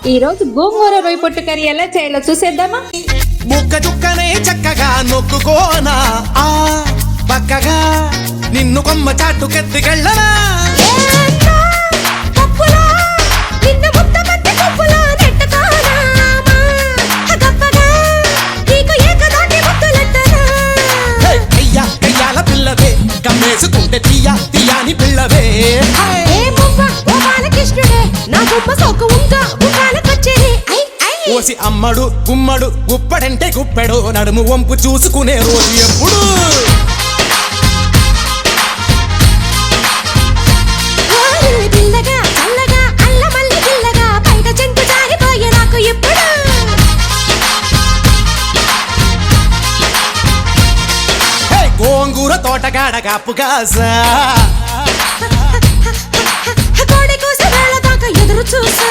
ఈ రోజు గోంగూర రొయ్య పొట్టు కర్రీ ఎలా చేయాలో చూసేద్దామా? ముక్క చుక్కనే చక్కగా నొక్కుకోనా ఆ పక్కగా నిన్ను కొమ్మ చాటుకెత్తికెళ్ళనా కయ్యాల పిల్లవే కమ్మేసుకుంటే తీయా తీయాని పిల్లవే ఓసి అమ్మడు గుమ్మడు గుప్పడంటే గుప్పెడు నడుము వంపు చూసుకునే రోజు ఎప్పుడు గోంగూర తోటగాడ కాపు కాసా ఎదురు చూసా